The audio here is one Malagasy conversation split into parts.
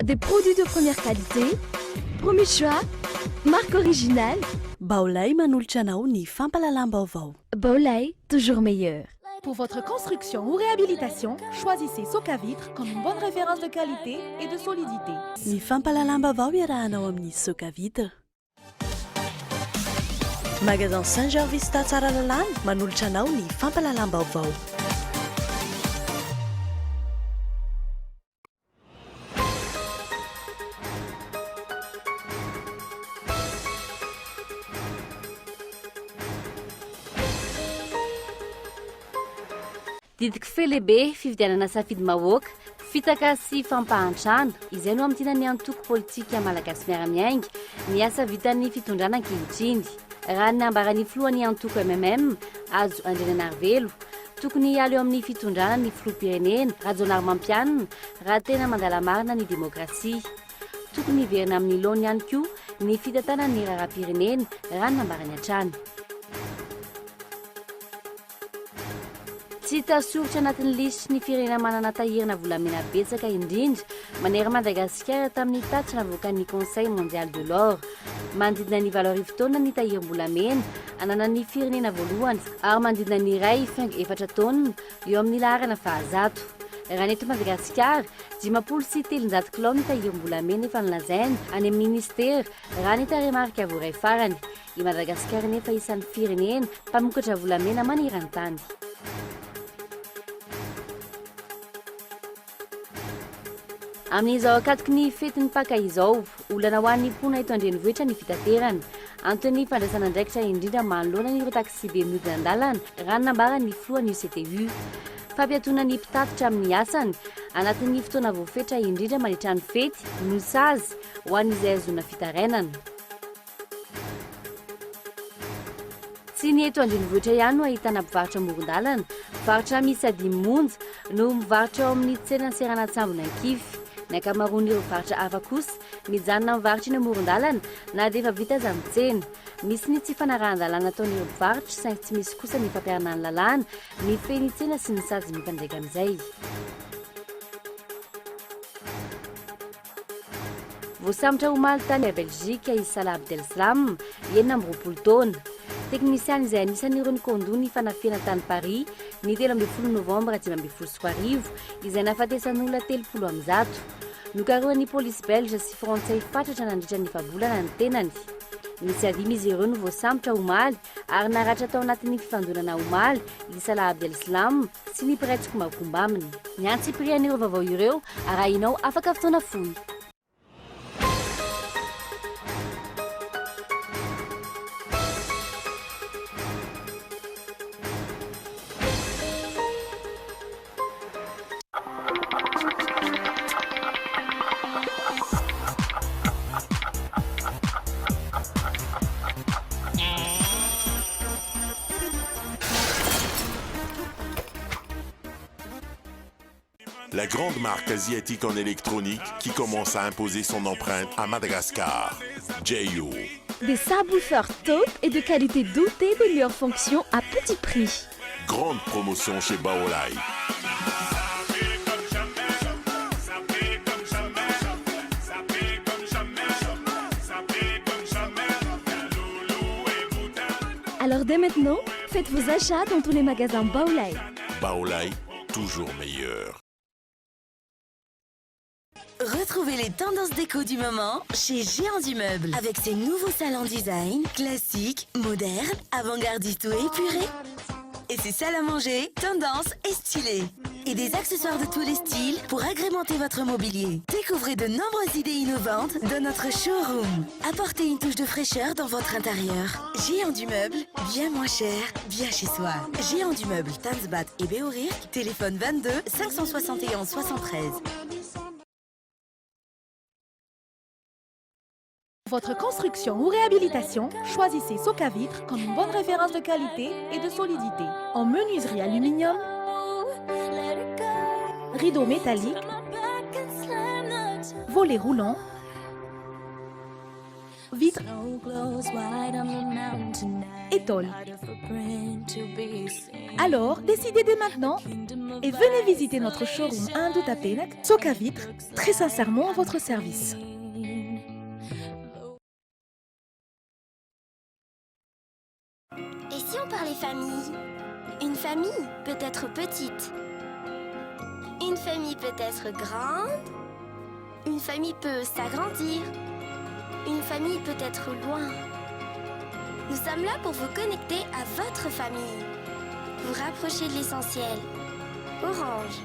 Des produits de première qualité, premier choix, marque originale. Baolay manolotra anao ny fampalalam-baovao. Baolay, toujours meilleur. Pour votre construction ou réhabilitation, choisissez Socavitre comme une bonne référence de qualité et de solidité. Ny fampalalam-baovao iarahanao amin'ny Socavitre. Magasin Saint-Jean-Vista tsara lalàna manolotra anao ny fampalalam-baovao. Didiko felehibe fividianana safidy mahoaka fitaka sy fampahantrana izay no amin'ity ny antoko politika malagasy miara-miainga ny asa vitan'ny fitondrana ankehitriny raha ny ambarany filohan'ny antoko MMM azo Andrinanarivelo tokony hialo eo amin'ny fitondrana ny filoham-pirenena Rajonary Mampianina raha tena mandala marina ny demokrasia tokony hiverina amin'ny laony ihany koa ny fitatana ny raharaham-pirenena raha ny ambarany hatrany. Tsy tasorotra anatin'ny listy ny firenena manana tahirana volamena betsaka indrindra manery Madagasikara tamin'ny tatitra navoakan'ny Conseil mondial de l'or. Manodidina ny 7 taona ny tahiram-bolamena anana ny firenena voalohany ary manodidina ny 1.4 taona eo amin'ny laharana fahazato. Raha ny eto Madagasikara 507 kilao ny tahiram-bolamena efa nilazaina any amin'ny ministera raha ny taremarika voaray farany. I Madagasikara nefa isan'ny firenena mpamokatra volamena maneran-tany. Amin'izao akatoky ny fetin'ny paka izao, olana ho an'ny mpona eto andrenivohitra ny fitaterana. Antony fandraisana andraikitra indrindra manoloana ireo taksi be mihodina an-dalana raha nambarany ny filohan'ny UCTU. Fampiatoana ny mpitatitra amin'ny asany anatin'ny fotoana voafetra indrindra mandritra ny fety no sazy ho an'izay azona fitarainana. Tsy ny eto andrenivohitra ihany no ahitana mpivarotra amoron-dalana, mpivarotra misy 5 monja no mivarotra ao amin'ny tsena Serana-Tsambona Ankify. Ny ankamaroan'ireo mpivarotra hafa kosa mijanona mivarotra eny amoron-dalana na dia efa vita aza mitsena. Misy ny tsy fanarahan-dalana ataon'ireo mpivarotra saingy tsy misy kosa ny fampiarana ny lalàna, ny feny tsena sy ny sady mifandraika amin'izay. Voasambotra omaly tany a Belzika i Salah Abdelslam 20 taona. Teknisiany izay anisan'ireo nikondò ny fanafiana tany Paris ny 13 novambra 2014 izay nahafatesan'olona 30 nokarohan'ny polisy belge sy frantsay fatratra nandritra ny fahavolana ny tenany. Nisy adimy izy ireo no voasambotra omaly ary naratra tao anatin'ny fifandonana omaly i Salah Abdelslam sy ny mpiraitsy kombakomba aminy. Ny antsiprian'ireo vaovao ireo arahinao afaka fotoana fohy. La grande marque asiatique en électronique qui commence à imposer son empreinte à Madagascar. Jayo. Des subwoofers top et de qualité dotée de meilleures fonctions à petit prix. Grande promotion chez Baolay. Alors dès maintenant, faites vos achats dans tous les magasins Baolay. Baolay, toujours meilleur. Retrouvez les tendances déco du moment chez Géant du Meuble avec ses nouveaux salons design, classiques, modernes, avant-gardistes ou épurés. Et ses salles à manger, tendances et stylés. Et des accessoires de tous les styles pour agrémenter votre mobilier. Découvrez de nombreuses idées innovantes dans notre showroom. Apportez une touche de fraîcheur dans votre intérieur. Géant du Meuble, bien moins cher, bien chez soi. Géant du Meuble, Tanzbat et Béorirk, téléphone 22 571 73. Votre construction ou réhabilitation, choisissez Socavitre comme une bonne référence de qualité et de solidité. En menuiserie aluminium, rideaux métalliques, volets roulants, vitres et tôles. Alors, décidez dès maintenant et venez visiter notre showroom à Indutapenak, Soka Vitres, très sincèrement à votre service. Et si on parlait famille? Une famille peut être petite. Une famille peut être grande. Une famille peut s'agrandir. Une famille peut être loin. Nous sommes là pour vous connecter à votre famille. Vous rapprocher de l'essentiel. Orange.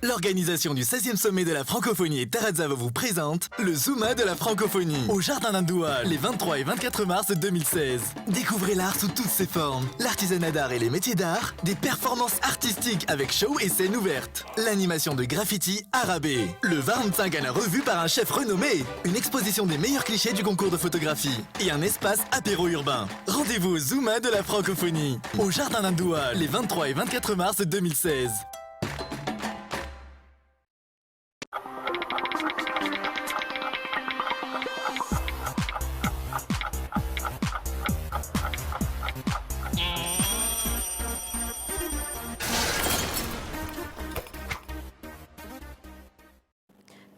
L'organisation du 16e sommet de la francophonie et Tarazava vous présente le Zuma de la francophonie au Jardin d'Indoual les 23 et 24 mars 2016. Découvrez l'art sous toutes ses formes, l'artisanat d'art et les métiers d'art, des performances artistiques avec show et scènes ouvertes, l'animation de graffiti arabé, le Warmtsangan revu par un chef renommé, une exposition des meilleurs clichés du concours de photographie et un espace apéro urbain. Rendez-vous au Zuma de la francophonie au Jardin d'Indoual les 23 et 24 mars 2016.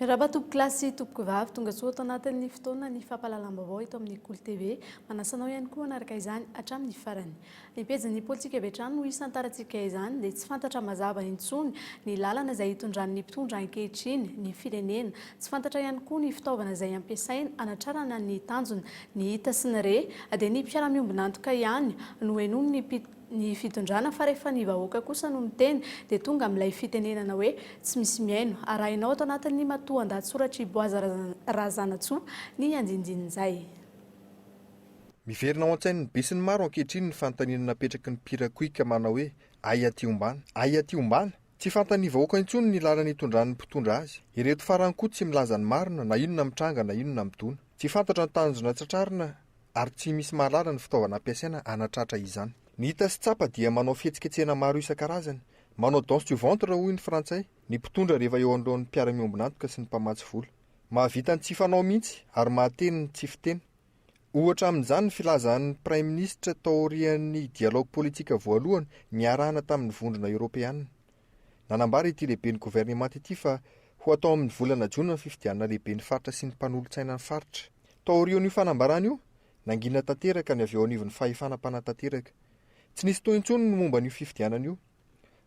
Miaraba tompo klasy tompoko vavy tonga soa ato anatin'ny fotoana ny fampahalalam-baovao ito amin'ny Kolo TV. Manasanao ihany koa manaraka izany hatramin'ny farany. Ny pejin'ny politika avy hatrany no isan-tarantsika izany dia tsy fantatra mazava intsony ny lalana izay hitondran'ny mpitondra ankehitriny ny firenena. Tsy fantatra ihany koa ny fitaovana izay ampiasaina anatrarana ny tanjona ny hita sy ny re dia ny mpiara-miombona antoka ihany no henomy ny fitondrana fa rehefa ny vahoaka kosa no miteny dia tonga amin'ilay fitenenana hoe tsy misy miaino arahinao ato anatin'ny matoa an-dahatsoratra Boaza Razanatsoa ny andindin'izay. Miverina ao an-tsainy ny besiny maro ankehitriny ny fanontaniana napetraky ny pirakoika manao hoe aia ty ombana. Aia ty ombana? Tsy fantany vahoaka intsony ny lalana hitondran'ny mpitondra azy. Ireto farany koa tsy milaza ny marina na inona mitranga na inona mitona. Tsy fantatra ny tanjona tratrarina ary tsy misy mahalala ny fitaovana ampiasaina anatratra izany. Ny hita sy tsapa dia manao fihetsiketsena maro isan-karazany. Manao danse du ventre hoy ny frantsay. Ny mpitondra rehefa eo alohan'ny mpiara-miombona antoka sy ny mpamatsy vola. Mahavita ny tsy fanao mihitsy ary mahateny ny tsy fiteny. Ohatra amin'izany ny filazan'ny Prime Ministre tao aorian'ny dialogue politika voalohany niarahana tamin'ny vondrona Europeanina. Nanambara ity lehiben'ny gouvernement ity fa ho atao amin'ny volana Jona ny fifidianana lehiben'ny faritra sy ny mpanolontsaina ny faritra. Tao aorian'io fanambarana io, nangina tanteraka ny avy eo anivon'ny fahefana mpanatanteraka. Tsy nisy toa intsony ny momba n'io fifidianana io.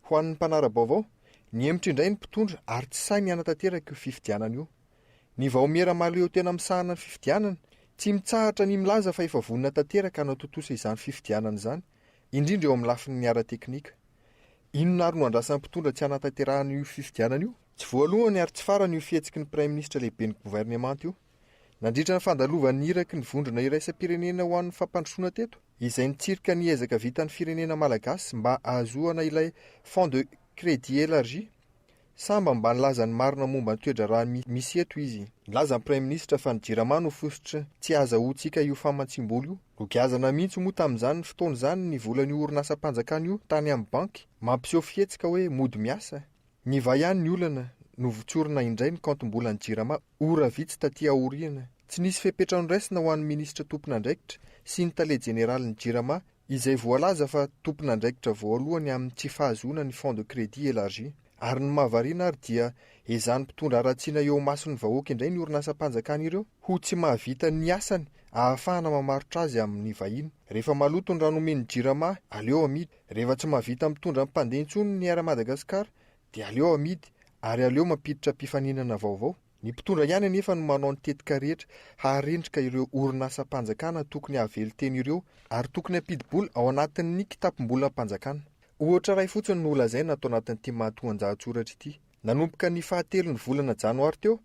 Ho an'ny mpanara-baovao, niemitra indray ny mpitondra ary tsy sahy nianatanteraka io fifidianana io. Ny vahomiera maleo tena misahana ny fifidianana, tsy mitsahatra ny milaza fa efa vonina tanteraka hanatotosa izany fifidianana izany, indrindra eo amin'ny lafin'ny ara-teknika. Inona ary no andrasan'ny mpitondra tsy hanatanterahana io fifidianana io? Tsy voalohany ary tsy farany io fihetsiky ny Prime Ministre lehiben'ny gouvernement io. Nandritra ny fandalovan'ny iraky ny vondrona iraisam-pirenena ho an'ny fampandrosoana teto, izay nitsirika ny ezaka vitan'ny firenena malagasy mba ahazoana ilay Fonds de Crédit Élargi. Samba mba nilaza ny marina momba ny toedra raha misy eto izy. Nilaza ny Prime Ministre fa ny JIRAMA no fosotra tsy azahoantsika io famantsiam-bola io. Logiazana mihitsy moa tamin'izany ny fotoana izany ny volan'io orinasa-panjakana io tany amin'ny banky, mampiseho fihetsika hoe mody miasa. Ny vahihany ny olana no votsorina indray ny kantom-bolan'ny JIRAMA ora vitsy taty aoriana. Tsy nisy fepetrano raisina ho an'ny ministra tompon'andraikitra sy ny tale jeneralin'ny JIRAMA izay voalaza fa tompon'andraikitra voalohany amin'ny tsy fahazoana ny Fonds de Crédit Élargi. Ary ny mahavariana ary dia ezany mpitondra aratsiana eo mason'ny vahoaka indray ny orinasa-panjakana ireo ho tsy mahavita ny asany ahafahana mamarotra azy amin'ny vahiny. Rehefa maloto ny ranomen'ny JIRAMA, aleo amidy. Rehefa tsy mahavita mitondra mpandeha intsony ny era Madagasikara, dia aleo amidy ary aleo mampiditra mpifaninana vaovao. Ny mpitondra ihany anefa no manao ny tetika rehetra haharendrika ireo orinasa-panjakana tokony havelo teny ireo ary tokony hampidi-bola ao anatin'ny kitapom-bola-panjakana. Ohatra ray fotsiny no lazaina atao anatin'ity matoan-dahatsoratra ity. Nanomboka ny 7 volana janoary teo,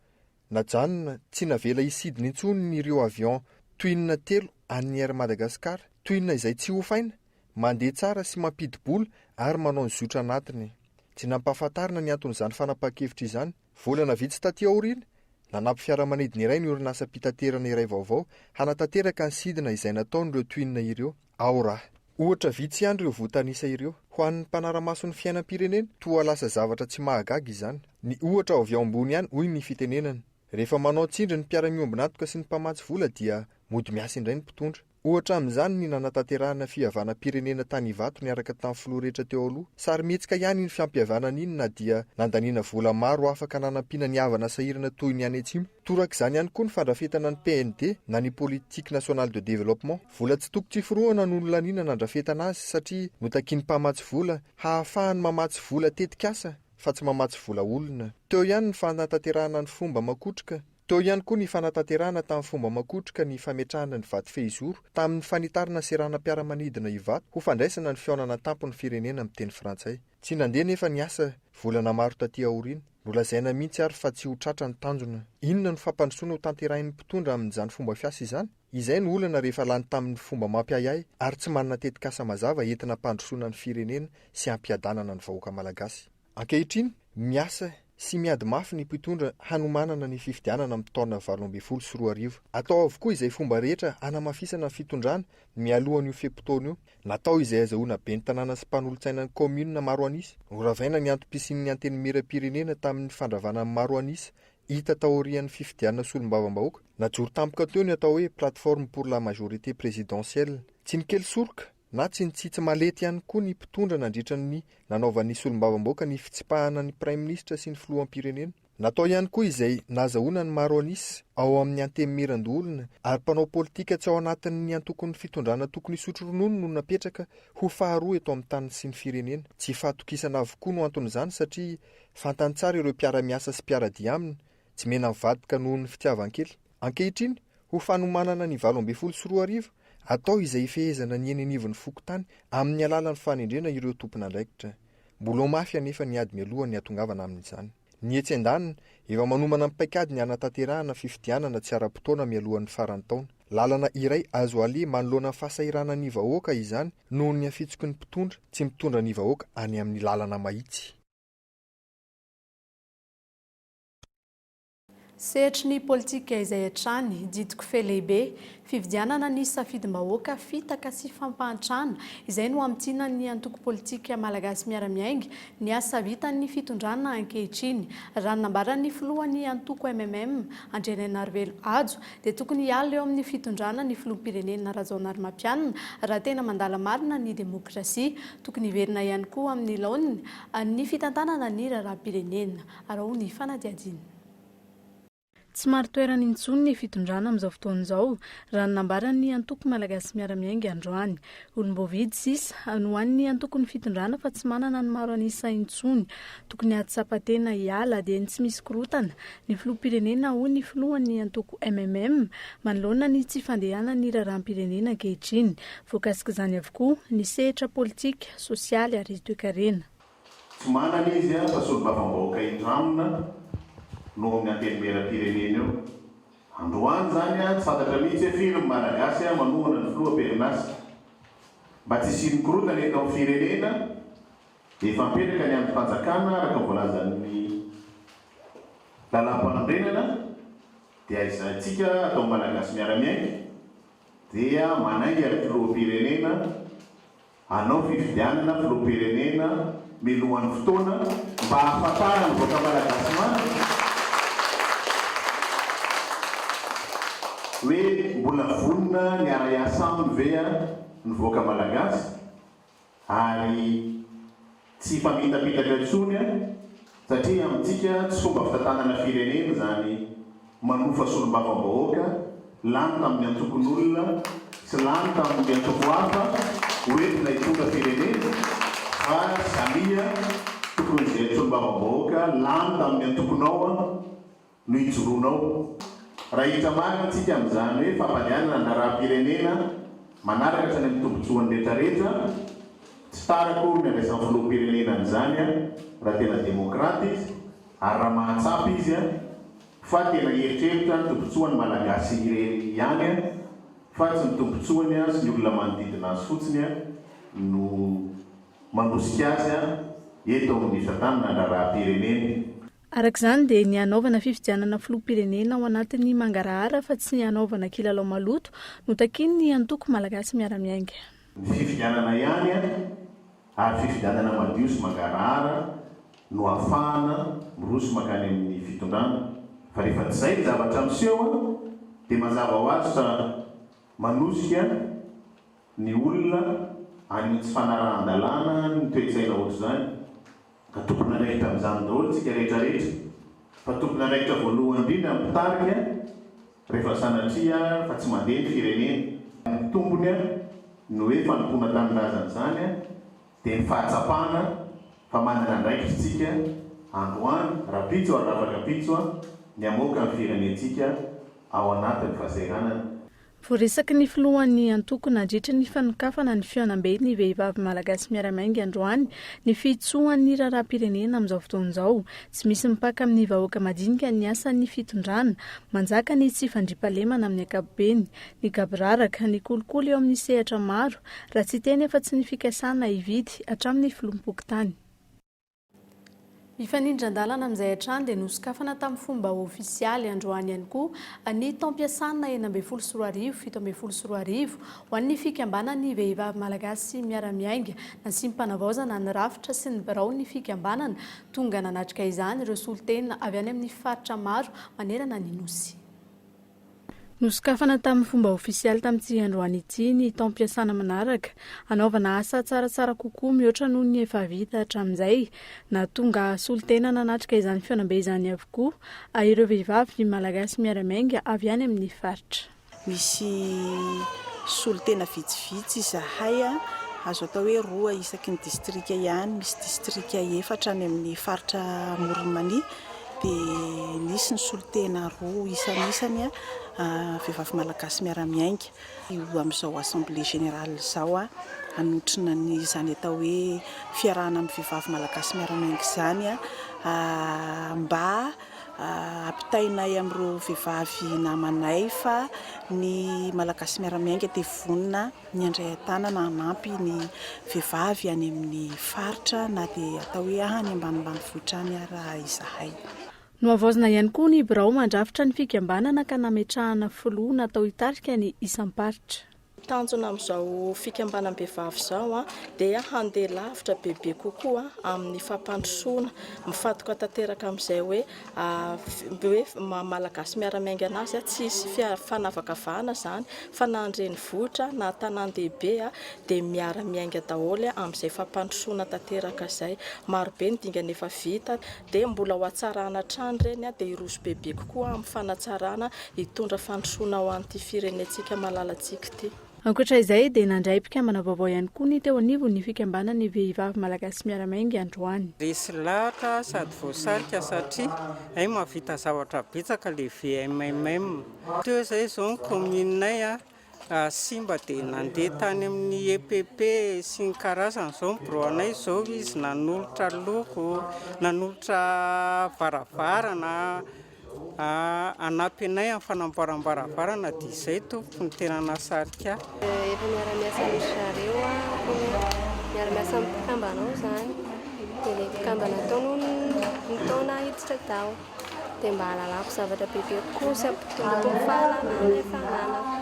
najanona tsy navela isidina intsony ireo avion Twin 3 an'ny air Madagasikara. Twin izay tsy hofaina, mandeha tsara sy mampidi-bola ary manao ny zotra anatiny. Tsy nampahafantarina ny anton'izany fanapahan-kevitra izany. Volana vitsy taty aoriana, nanampy fiaramanidina iray ny orinasa-pitaterana iray vaovao hanatanteraka ny sidina izay nataon'ireo Twin ireo. Ao raha. Ohatra vitsy ihany ireo voatanisa ireo. Ho an'ny mpanara-mason'ny fiainam-pirenena, toa lasa zavatra tsy mahagaga izany. ny ohatra ao avy ao ambony ihany hoy ny fitenenana. Rehefa manao tsindry ny mpiara-miombina atoka sy ny mpamatsy vola dia mody miasa indray ny mpitondra. Ohatra amin'izany ny nanatanterahana fihavana pirenena tany Ivato niaraka tamin'ny filoha rehetra teo aloha. Sarymetsika ihany iny fiampihavanana iny na dia nandaniana vola maro afaka nanampiana ny havana sahirana toy ny any Atsimo. Torak'izany ihany koa ny fandrafetana ny PND na ny Politique Nationale de Développement. Vola tsy tokony forohana no laniana nandrafetana azy satria notakiany mpamatsy vola hahafahany mamatsy vola tetikasa fa tsy mamatsy vola olona. Teo ihany ny fanatanterahana ny fomba makotrika. Teo ihany koa ny fanatanterahana tamin'ny fomba makotrika ny fametrahana ny vaty fehizoro tamin'ny fanitarana serana mpiara-manidina Ivato ho fandraisana ny fihaonana tampon'ny firenena amin'ny teny frantsay. Tsy nandeha nefa ny asa volana maro taty aoriana. Nolazaina mihitsy ary fa tsy ho tratra ny tanjona. Inona no fampandrosoana ho tanterahin'ny mpitondra amin'izany fomba fiasa izany? Izay ny olana rehefa lany tamin'ny fomba mampiayay ary tsy manana tetikasa mazava entina hampandrosoana ny firenena sy hampiadanana ny vahoaka malagasy. Ankehitriny miasa sy miady mafy ny mpitondra hanomanana ny fifidianana amin'ny taona 2024. Atao avokoa izay fomba rehetra hanamafisana ny fitondrana mialohan'io fepotona io. Natao izay azahoana ben'ny tanàna sy mpanolontsainan'ny komuna maro anisa. Noravaina ny antom-pisian'ny anteny miram-pirenena tamin'ny fandravana maro anisa hita taorian'ny fifidianana solombavam-bahoaka. Najoro tampoka teo ny atao hoe plateforme pour la majorité présidentielle. Tsy nikely soroka na tsy nitsitsy malety ihany koa ny mpitondra nandritra ny nanaovan'ny solombavam-bahoaka ny fitsipahana ny prime ministre sy ny filohampirenena. Natao ihany koa izay nazahoana ny maro anisa ao amin'ny antemimeran-dolona ary mpanao politika tsy ao anatin'ny antokon'ny fitondrana tokony isotro ronono no napetraka ho faharoa eto amin'ny tany sy ny firenena. Tsy fahatokisana avokoa no anton'izany satria fantany tsara ireo mpiara-miasa sy mpiara-dia aminy tsy mena mivadika noho ny fitiavan-kely. Ankehitriny ho fanomanana ny 2024 atao izay fehezana ny eny anivon'ny fokotany amin'ny alalan'ny fanendrena ireo tompon'andraikitra. Mbola mafy anefa ny ady mialoha ny atongavana amin'izany. Ny etsy an-daniny efa manomana mipaikady ny anatanterahana fifidianana tsy ara-potoana mialohan'ny faran'ny taona. Lalana iray azo ale manoloana fasahirana ny vahoaka izany noho ny afitsoky ny mpitondra tsy mitondra ny vahoaka any amin'ny lalana mahitsy. Sehitry ny politika izay hatrany didiko fe lehibe fifidianana ny safidim-bahoaka fitaka sy fampahantrana izay no amitiana ny antoko politika malagasy miara-miainga ny asa vitan'ny fitondrana ankehitriny. Raha nambaran'ny filohan'ny antoko MMM Andriana Narvelo Ajo dia tokony hiala eo amin'ny fitondrana ny filoham-pirenena Rajaonarimampianina raha tena mandala marina ny demokrasia. Tokony hiverina ihany koa amin'ny laoniny ny fitantanana ny raharaham-pirenena arao ny fanadiadina. Tsy maro toerana intsony ny fitondrana amin'izao fotoan'izao raha nambaran'ny antoko malagasy miara-miainga androany. Olom-bovidy sisa no an'ny antoko ny fitondrana fa tsy manana ny maro anisa intsony. Tokony ady sapatena hiala dia tsy misy korotana ny filoham-pirenena ho ny filohan'ny antoko MMM manoloana ny tsy fandehana ny raharaham-pirenena ankehitriny. Voakasika izany avokoa ny sehatra politika, sosialy ary toe-karena. Tsy manana izy fa solombavam-bahoaka indramina no amin'ny antenimeram-pirenena eo. Androany zany tsy fantatra mihitsy hoe firy malagasy manohana ny filoham-pirenena. Mba tsy hisian'ny korotana eto amin'ny firenena dia fampetraka ny amin'ny fanjakana araka voalazan'ny lalam-panondrenana dia izantsika atao malagasy miara-miainga dia manainga ny filoham-pirenena hanao fifidianana filoham-pirenena milohan'ny fotoana mba hahafantarana ny vahoaka malagasy maro hoe mbola vonona ny ara-iasa aminy ve ny vahoaka malagasy ary tsy famitapitaka intsony satria amintsika tsy fomba fitantanana firenena zany manofa solombavam-bahoaka lany tamin'ny antokon'olona sy lany tamin'ny antoko hafa hoentina hitondra firenena fa samia tokony izay solombavam-bahoaka lany tamin'ny antokonao no hijoroanao. Raha hita marina antsika amin'izany hoe fampadianana ny raharaham-pirenena manaraka hatrany amin'ny tombotsoan'ny rehetrarehetra tsy tarako ny resan'ny filoham-pirenena an'izany raha tena demokraty izy ary raha mahatsapy izy fa tena eritreritra ny tombotsoan'ny malagasy ihany fa tsy ny tombotsoany sy ny olona manodidina azy fotsiny no mandosika azy eto amin'ny fitantanana ny raharaham-pirenena. Arak'izany dia ny hanaovana fifidianana filoham-pirenena ao anatin'ny mangarahara fa tsy hanaovana kilalao maloto no takiany ny antoko malagasy miara-miainga. Ny fifidianana ihany ary fifidianana madio sy mangarahara no ahafahana miroso makany amin'ny fitondrana. Fa rehefa tsy zay zavatra miseho dia mazava ho azy fa manosika ny olona any tsy fanarahan-dalàna ny toe-tsaina ohatr'izany ka tompona andraikitra amin'izany daholo tsika rehetrarehetra. Fa tompona andraikitra voalohany indrindra mitarika rehefa sanatria fa tsy mandeha ny firenena. Ny tombony no hoe fanompoana tanin'razana zany dia ny fahatsapana fa manana andraikitsika androany rapitso ary rafakapitso ny amoaka ny firenentsika ao anatin'ny fahasahiranana. Voaresaky ny filohan'ny antoko nandritra ny fanokafana ny fianambe ny vehivavy malagasy miaramaingy androany ny fitsoan'ny raharaham-pirenena amin'izao fotoan'izao. Tsy misy mipaka amin'ny vahoaka madinika ny asan'ny fitondrana, manjaka ny tsy fandriampahalemana amin'ny ankapobeny, ny gabiraraka, ny kolikoly eo amin'ny sehatra maro, raha tsy teny efa tsy ny fikasana hividy hatramin'ny filompokotany. Mifanindran-dalana amin'izay hatrany dia nosokafana tamin'ny fomba ofisialy androany ihany koa ny taom-piasana 7 ho an'ny fikambanan'ny vehivavy malagasy miara-miainga na sy mpanavaozana ny rafitra sy ny birao ny fikambanana. Tonga nanatrika izany ireo solitena avy any amin'ny faritra maro manerana ny nosy. Nosokafana tamin'ny fomba ofisialy tamin'ity androany ity ny taom-piasana manaraka, anaovana asa tsaratsara kokoa mihoatra noho ny efa vita hatramin'izay. Na tonga solitena nanatrika izany fianambe izany avokoa ireo vehivavy malagasy miara-miainga avy any amin'ny faritra. Misy solitena vitsivitsy zahay azo atao hoe 2 isaky ny distrika ihany, misy distrika 4 any amin'ny faritra Moronmani. Dia nisy ny solitena 2 isan'isany vehivavy malagasy miara-miainga io amin'izao assemblée générale izao anotrina ny izany atao hoe fiarahana amin'ny vehivavy malagasy miara-miainga izany mba ampitainay amin'ireo vehivavy namanay fa ny malagasy miara-miainga dia vonona ny andray tanana hanampy ny vehivavy any amin'ny faritra na dia atao hoe any ambanimbanivohitra any raha izahay. No avaozana ihany koa ny birao mandrafitra ny fikambanana ka nametrahana filoha natao hitarika ny isam-paritra. Tanjona amin'izao fikambanam-behivavy izao dia handeha lavitra bebe kokoa amin'ny fampandrosoana, mifatoka tanteraka amin'izay hoe malagasy miara-miainga anazy tsisy fanavakavahana zany fa na andrenivohitra na tanan-dehibe dia miara-miainga daholo amin'izay fampandrosoana tanteraka izay. Marobe ny dingana efa vita dia mbola ho hatsarana trano ireny dia iroso bebe kokoa amin'ny fanatsarana hitondra fandrosoana ho an'ity firenentsika malalantsika ity. Ankoatra izay dia nandray mpikambana vaovao ihany koa ny teo anivon'ny fikambanan'ny vehivavy malagasy miara-miainga androany. Resy lahatra sady voasarika satria ay mahavita zavatra betsaka le VMMM. Teo izay izao ny komininay simba dia nandeha tany amin'ny EPP sy ny karazany izao ny broanay izao izy nanolotra loko, nanolotra varavarana, anampy anay amin'ny fanamboaram-baravarana dia izay tompony tena nasarika. Efa miara-miasa misy zareo miara-miasa amin'ny mpikambanao izany dia ilay mpikambana ataonao ny taona hiditra tao dia mba hahalalako zavatra bebe kokoa sy ampitondrako fahalalana ny fananako.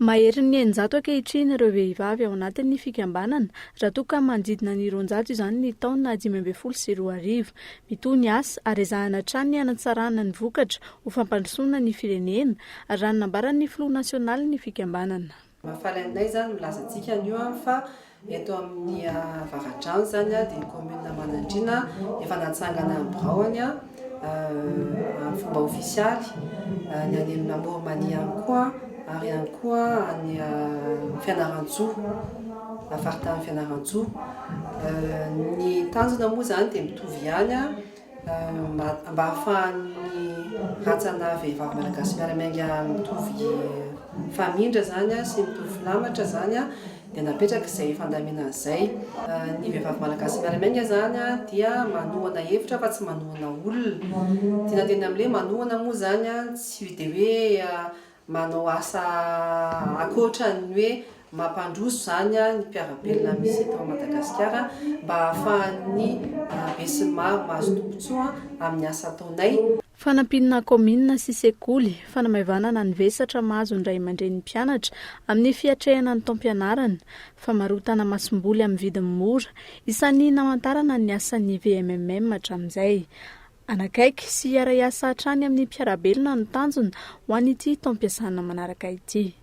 Mahery ny 900 ankehitriny ireo vehivavy ao anatin'ny fikambanana raha toa ka manodidina ny 200 izany ny taona 2012. Mitohy ny asa ary ezahana hatrany ny hanatsarana ny vokatra ho fampandrosoana ny firenena ary raha nambaran'ny filoha nasionaly ny fikambanana. Mahafaly aminay izany milaza antsika anio fa eto amin'ny Varadrano izany dia commune Manandrina efa natsangana ambraony amin'ny fomba ofisialy ny any amin'ny Moronmani ihany koa ary ihany koa ny Fianarantsho afaritanin'ny Fianarantsho. Ny tanjona moa izany dia mitovy ihany mba ahafahan'ny ratsana vehivavy malagasy miara-miainga mitovy famindra zany sy mitovy filamatra zany dia napetraka izay fandamina izay. Ny vehivavy malagasy miara-miainga zany dia manohana hevitra fa tsy manohana olona. Tena tena amin'ilay manohana moa zany tsy dia hoe manao asa akoatran'ny hoe mampandroso zany ny mpiara-belona misy eto Madagasikara mba ahafahan'ny be sy ny maro mahazo tombotsoa amin'ny asa ataonay. Fanampinana komina sy sekoly fanamaivana ny vesatra mahazo ndray mandreny mpianatra amin'ny fiatrehana ny taom-pianarana, famarotana masom-boly amin'ny vidiny mora, isan'ny namantarana ny asan'ny VMMM hatramin'izay. Anakaiky sy ara-iasa hatrany amin'ny mpiarabelona no tanjona ho an'ity taom-piasana manaraka ity.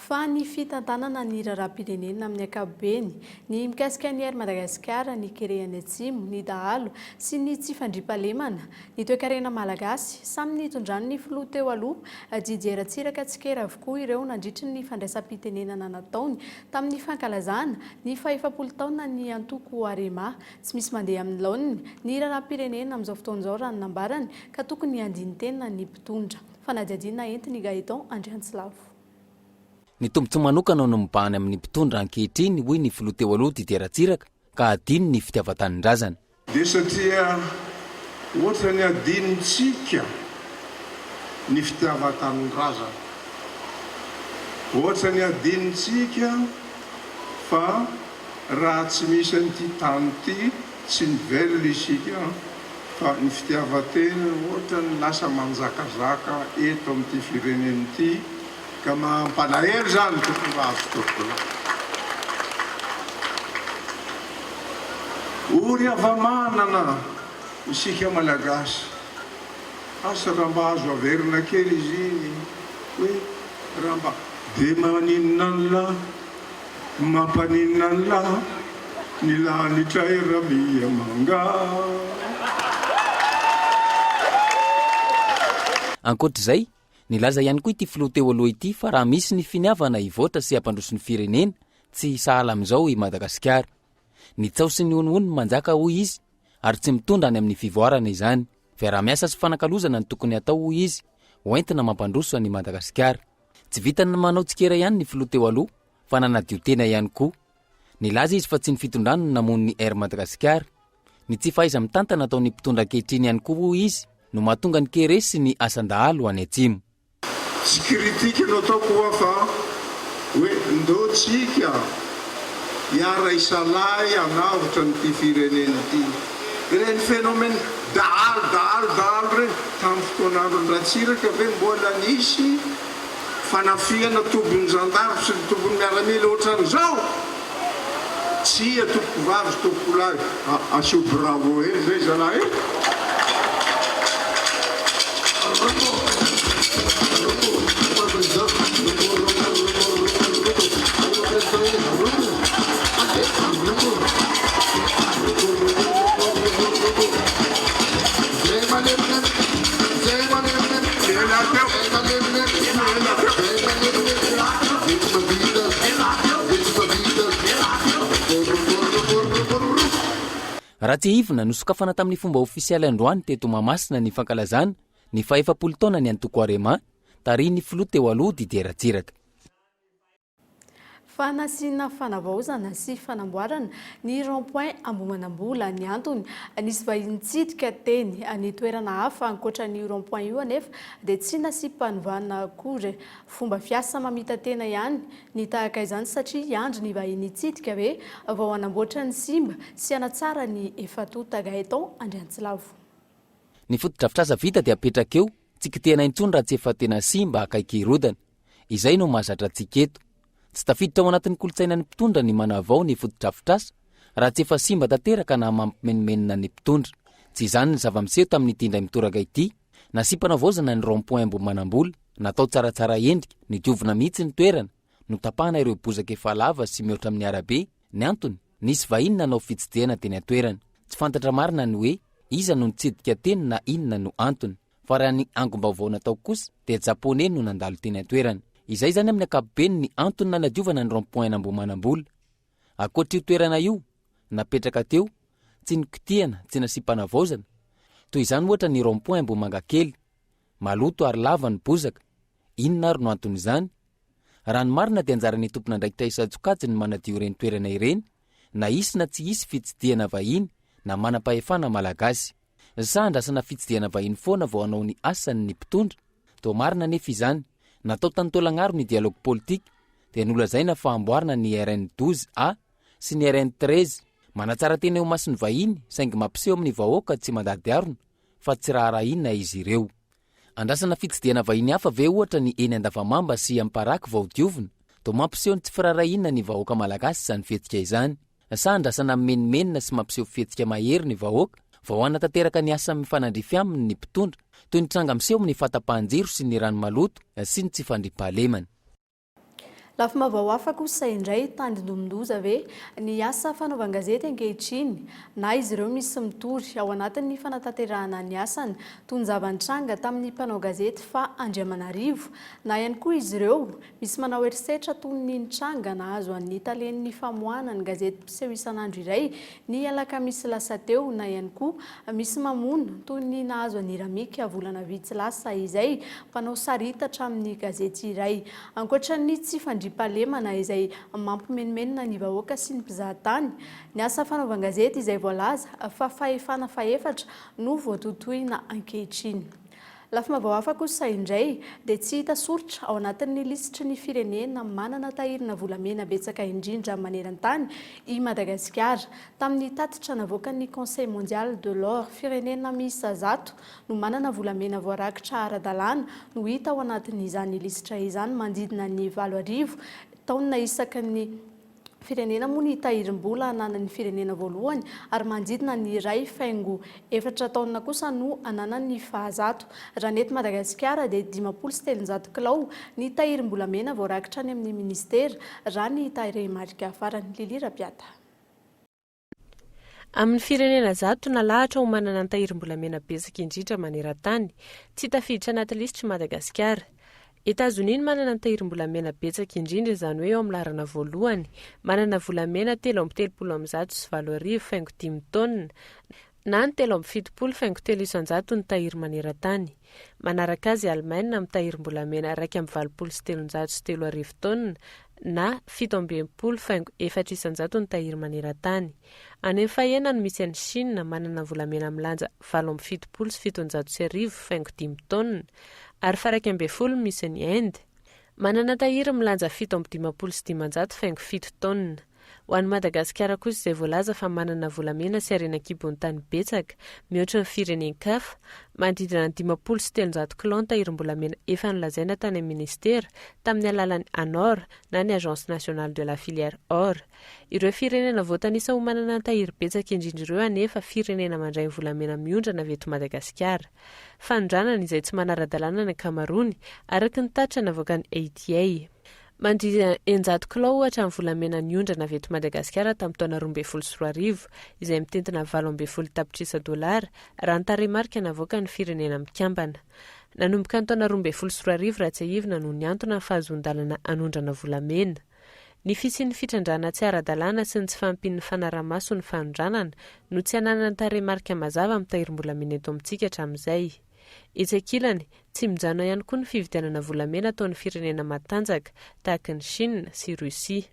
Fa ny fitantanana ny raharaham-pirenena amin'ny ankapobeny, ny mikasika ny Air Madagasikara, ny Kerehany Atsimo, ny Dahalo sy ny Tsifandriampahalemana, ny toe-karena malagasy samy nitondrany ny filoha teo aloha Didier Ratsiraka Tsikera avokoa ireo nandritry ny fandraisam-pitenenana nataony tamin'ny fankalazana ny 40 taona ny antoko Arema. Tsy misy mandeha amin'ny laoniny ny raharaham-pirenena amin'izao fotoan'izao raha nambarany ka tokony andiny tena ny mpitondra. Fanadiadiana entiny Gaeton Andriantsilavo. Ny tombontsoa manokana no mibahany amin'ny mpitondra ankehitriny hoy ny filoha teo aloha Didier Ratsiraka ka adiny ny fitiavan-tanindrazana. Dia satria ohatra ny adinitsika ny fitiavan-tanindrazana, ohatra ny adinitsika fa raha tsy misy an'ity tany ity tsy nivelona isika fa ny fitiavan-tena ohatra ny lasa manjakazaka eto amin'ity firenena ity ka mampalahelo zany tokonavy tokola. Ory avamanana isika malagasy, asa raha mba azo averina kely izy iny hoe raha mba de maninona ny lahy, mampaninona ny lahy, ny lanitra ramia manga. Ankoatr'izay, nilaza ihany koa ity filoha teo aloha ity fa raha misy ny finiavana hivoatra sy hampandroso ny firenena tsy sahala amin'izao i Madagasikara. Ny tsao sy ny onony manjaka hoy izy ary tsy mitondra any amin'ny fivoarana izany. Fiara-miasa sy fanakalozana ny tokony atao hoy izy hoentina mampandroso any Madagasikara. Tsy vitany manao tsikera ihany ny filoha teo aloha fa nanadio tena ihany koa. Nilaza izy fa tsy ny fitondrano no namono ny Air Madagasikara. Ny tsy fahaiza mitantana ataon'ny mpitondra ankehitriny ihany koa hoy izy no mahatonga ny keresy sy ny asan-dahalo any Atsimo. Tsy kritika no ataoko hoa fa hoe ndotsika hiara isalay hanavitra nyity firenena ity. Ireny phénomène dahalo reny tamin'ny fotoan'andron'ny Ratsiraka ve mbola nisy fanafiana tombony zandary sy ny tombony miaramila ohatran'izao? Tsy atoko vavy sy toko lahy asio bravo e zay zalahy e. Raha tsy hivona nosokafana tamin'ny fomba ofisialy androany teto Mahamasina ny fankalazana ny 40 taona ny antoko Arema tariny filoha teo aloha Didier Ratsiraka. Fanasiana fanavaozana sy fanamboarana ny rond-point Ambohimanambola ny antony nisy vahiny tsidika teny ny toerana hafa ankoatra ny rond-point io anefa dia tsy nasy-panovana akory fomba fiasa mamita tena ihany ny tahaka izany satria iandro ny vahiny tsidika hoe vao anamboatra ny simba sy anatsara ny efatota Gaeton Andriantsilavo. Ny fotodrafitrasa vita dia apetraka eo tsy kitehana intsony raha tsy efa tena simba akaiky hirodana. Izay no mahazatra antsika eto. Tsy tafiditra ao anatin'ny kolotsaina ny mpitondra ny manavao ny fotodrafitrasa raha tsy efa simba tanteraka na mampimenimenina ny mpitondra. Tsy izany ny zava-miseho tamin'ny tindray mitoraka ity. Nasy-panavaozana ny rond-point Ambohimanambola, natao tsaratsara endrika, nidiovina mihitsy ny toerana, notapahana ireo bozaka efa lava sy mihoatra amin'ny arabe. Ny antony, nisy vahiny nanao fitsidihana teny an-toerana. Tsy fantatra marina ny hoe iza no nitsidika teny na inona no antony. Fa raha ny angom-baovao natao kosa dia Japoney no nandalo teny an-toerana. Izay zany amin'ny ankapobeny ny antony nanadiovana ny rond-point Ambohimanambola. Ankoatr'io toerana io napetraka teo, tsy nikitihana, tsy nasy-panavaozana. Toy izany ohatra ny rond-point Ambomangakely, maloto ary lava ny bozaka. Inona ary no antony izany? Raha ny marina dia anjaran'ny tompon'andraikitra Isatsokatsy ny manadio ireny toerana ireny, na isy na tsy isy fitsidihana vahiny na manam-pahefana malagasy. Sa andrasana fitsidihana vahiny foana vao hanao ny asany ny mpitondra. Toa marina nefa izany. Natao tany Taolagnaro ny dialogue politique dia nolazaina fa amboarina ny RN12A sy ny RN13 manatsara tena eo masiny vahiny saingy mampiseho amin'ny vahoaka tsy mandady arona fa tsy raha inona izy ireo. Andrasana fitsidihana vahiny hafa ve ohatra ny eny Andavamamba sy Amparaky vao diovina, to mampiseho ny tsy firarahinana ny vahoaka malagasy izany fetika izany, sa andrasana menimenina sy mampiseho fetika mahery ny vahoaka vao anatanteraka ny asa mifanandrify aminy ny mpitondra, toy ny tranga miseho amin'ny fatapahan-jiro sy ny rano maloto sy ny tsy fandrimpahalemana. Lafa mavao hafa kosa indray tandindomindoza ve ny asa fanaovan-gazety ankehitriny na izy ireo misy mitory ao anatin'ny fanatanterahana ny asany tonjava-nitranga tamin'ny mpanao gazety fa Andriamanarivo, na ihany koa izy ireo misy manao erisetra toy ny nitranga nahazo an'ny talen'ny famoahana ny gazety mpiseho isan'andro iray ny alakamisy lasa teo, na ihany koa misy mamono toy ny nahazo an'ny Ramika volana vitsy lasa izay mpanao saritatra amin'ny gazety iray. Ankoatran'ny tsy palemana izay mampimenimenina ny vahoaka sy ny mpizahatany, ny asa fanaovan-gazety izay voalaza fa fahefana faefatra no voatotoina ankehitriny. Lafa mavao hafa kosa indray dia tsy hita soritra ao anatin'ny lisitry ny firenena manana tahirina volamena betsaka indrindra maneran-tany i Madagasikara. Tamin'ny tatitra navoaka ny Conseil mondial de l'or, firenena miisa 100 no manana volamena voarakitra ara-dalàna no hita ao anatin'izany lisitra izany, manodidina ny 7,000 taona isaky ny firenena moa ny tahirim-bola ananan'ny firenena voalohany ary manodidina ny 2,4 taona kosa no ananan'ny fahazato. Raha neto Madagasikara dia 5,700 kilao ny tahirim-bolamena voarakitra any amin'ny ministera raha ny tahirin-marika farany. Lilira Piata. Amin'ny firenena 100 nalahatra ho manana ny tahirim-bolamena betsaka indrindra maneran-tany, tsy tafiditra anaty lisitry Madagasikara. Etazonia manana ny tahirim-bolamena betsaka indrindra, izany hoe eo amin'ny larana voalohany, manana volamena 3,7,7,5 tonna na ny 3,7,7,700 ny tahiry maneran-tany. Manaraka azy Allemagne amin'ny tahirim-bolamena 2,7,7,3 tonna na 7,4,900 ny tahiry maneran-tany. Any fahenany misy any Chine manana volamena milanja 7,7,7,5 tonna ary 2,4 misy ny Inde manana tahiry milanja 7,5,7,7 tonna. Ho an'ny Madagasikara kosa izay voalaza fa manana volamena sy harena-kibon'ny tany betsaka mihoatra ny firenen-kafa, manodidina ny 5,700 kilao ny tahirim-bolamena efa nolazaina tany amin'ny ministera tamin'ny alalan'ny ANOR na ny Agence nationale de la filière or. Ireo firenena voatanisa ho manana ny tahiry betsaka indrindra ireo anefa firenena mandray ny volamena miondrana avy eto Madagasikara. Fanondranana izay tsy manara-dalàna ny Cameroun araka ny tatra navoaka ny ATA. Mandrina 100 kilao ohatra ny volamena niondrana avy eto Madagasikara tamin'ny taona 2014 izay mitentina 7,0 tapitrisa $, raha ny tarehimarika navoaka ny firenena mikambana. Nanomboka ny taona 2014 raha tsy ahivina no ny antony amin'ny fahazon-dalana anondrana volamena. Ny fisian'ny fitrandrana tsy ara-dalàna sy ny tsy fampin'ny fanaramaso ny fanondranana no tsy ananana ny tarehimarika mazava amin'ny tahirim-bolamena eto amintsika hatramin'izay. Etsakilany, tsy mijano ihany koa ny fividianana volamena ataon'ny firenena matanjaka tahaka ny Chine sy Russia.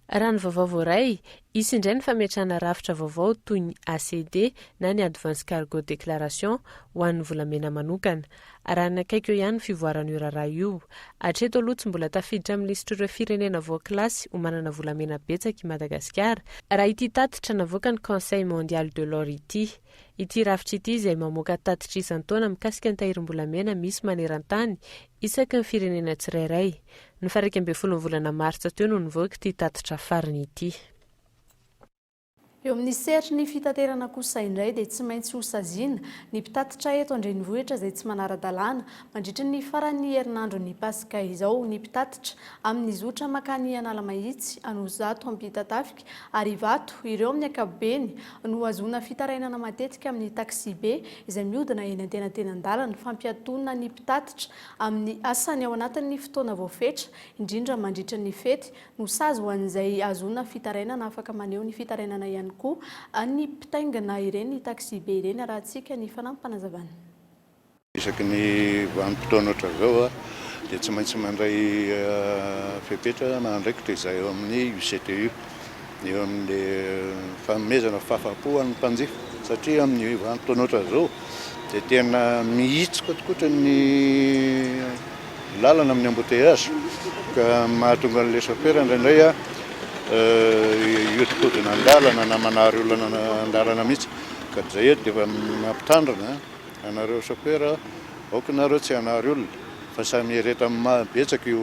Raha ny vaovao voaray, isy indray ny fametrahana rafitra vaovao toy ny ACD na ny Advance Cargo Declaration ho an'ny volamena manokana. Raha ny akaiky eo ihany fivoarana io raharaha io. Hatreto aloha tsy mbola tafiditra amin'ny lisitra ireo firenena voakilasy ho manana volamena betsaka i Madagasikara raha ity tatitra navoaka ny Conseil mondial de l'or ity. Ity rafitra ity izay mamoaka tatitra isan-taona mikasika ny tahirim-bolamena misy maneran-tany isaky ny firenena tsirairay. Ny 12 volana Martsa teo no nivoaka ity tatitra farany ity. Eo amin'ny sehatry ny fitaterana kosa indray dia tsy maintsy ho saziana ny mpitatitra eto an-drenivohitra izay tsy manara-dalàna mandritra ny farany herinandro ny Pasika izao. Ny mpitatitra amin'ny zotra makany Analamahitsy, Anozato, Ampitatafika, Arivato, ireo amin'ny ankapobeny no azona fitarainana matetika amin'ny taxi be izay mihodina eny antenantenan-dalana, fampiatonana ny mpitatitra amin'ny asany ao anatin'ny fotoana voafetra indrindra mandritra ny fety no sazy ho an'izay azona fitarainana afaka maneho ny fitarainana ihany koa ny mpitaingana ireny ny taxi be ireny arahantsika ny fanampanazavana. Isaky ny vanim-potoana oatra zao dia tsy maintsy mandray fepetra na andraikitra izay eo amin'ny UCTU, eo amin'ny fanomezana fahafapo amin'ny mpanjifa satria amin'ny vanim-potoana oatra zao dia tena mihitsika tokotra ny lalana amin'ny embouteillage ka mahatonga an'ilay chauffeur indraindray ihodinkodina an-dalana na manary olona an-dalana mihitsy ka zay dia efa mampitandrana anareo chauffeur aokanareo tsy anary olona fa samy reta betsaka io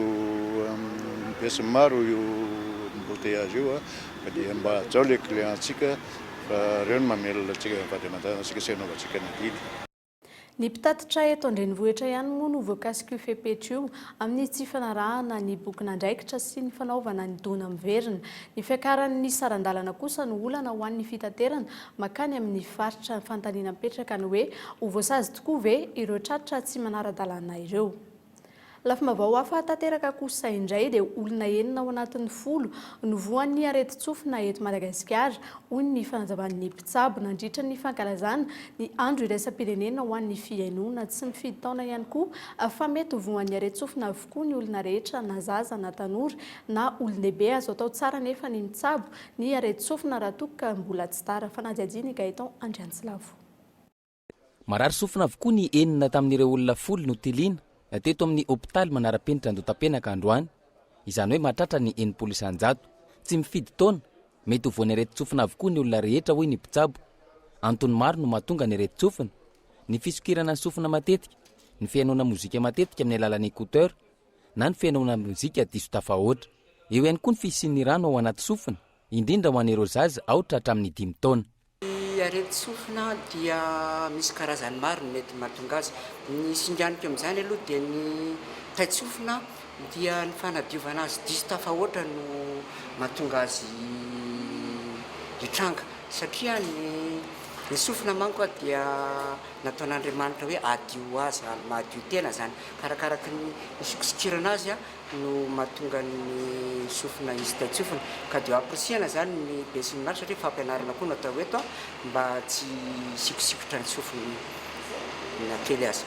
besiny maro io embouteillage io a dia mba zao le clientsika fa reo no mamelona atsika vadimantanatsika sy anaovantsika ny dily. Ny mpitatitra eto andrenivohitra ihany moa no voakasika fepetra io amin'ny tsy fanarahana ny bokin'andraikitra sy ny fanaovana ny dona miverina. Ny fiakaran'ny sarandalana kosa no olana ho an'ny fitaterana makany amin'ny faritra fantaniana mipetraka ny hoe ho voasazy tokoa ve ireo tratra tsy manara-dalàna ireo. Lafim-baovao hafa tanteraka kosa indray dia olona enina ao anatin'ny 10 no voan'ny areti-tsofina eto Madagasikara hoy ny fanazavan'ny mpitsabo nandritra ny fankalazana ny andro iraisam-pirenena ho an'ny fihainoana tsy mifidy taona ihany koa fa mety voan'ny areti-tsofina avokoa ny olona rehetra na zaza na tanora na olon-dehibe azo atao tsara nefa ny mitsabo ny areti-tsofina raha toa ka mbola tsy tara. Fanadihadiany Gaëtan Andriansilavo. Marary sofina avokoa ny enina tamin'ireo olona 10 no tiliana teto amin'ny hôpitaly manara-penitra Andotapenaka androany. Izany hoe mahatratra ny 900 tsy mifidy taona mety ho voany areti-tsofina avokoa ny olona rehetra hoy ny mpitsabo. Antony maro no mahatonga ny areti-tsofina: ny fisokirana ny sofina matetika, ny fihainoana mozika matetika amin'ny alalan'ny écouteur na ny fihainoana mozika diso tafahoatra. Eo ihany koa ny fisian'ny rano ao anaty sofina, indrindra ho an'ireo zaza aotra hatramin'ny 5 taona. Areti-tsofina dia misy karazany maro mety mahatonga azy. Ny singaniko amin'izany aloha dia ny taitsofina dia ny fanadiovana azy diso tafahoatra no mahatonga azy hitranga, satria ny sofina manko dia nataon'Andriamanitra hoe adio azy, mahadio tena zany, karakaraky ny sikosokirana azy no mahatonga ny sofina izy taitsofina, ka dia aprisihana zany ny besin'ny maro satria fampianarana koa natao eto mba tsy sikosikotra ny sofina nakely azy.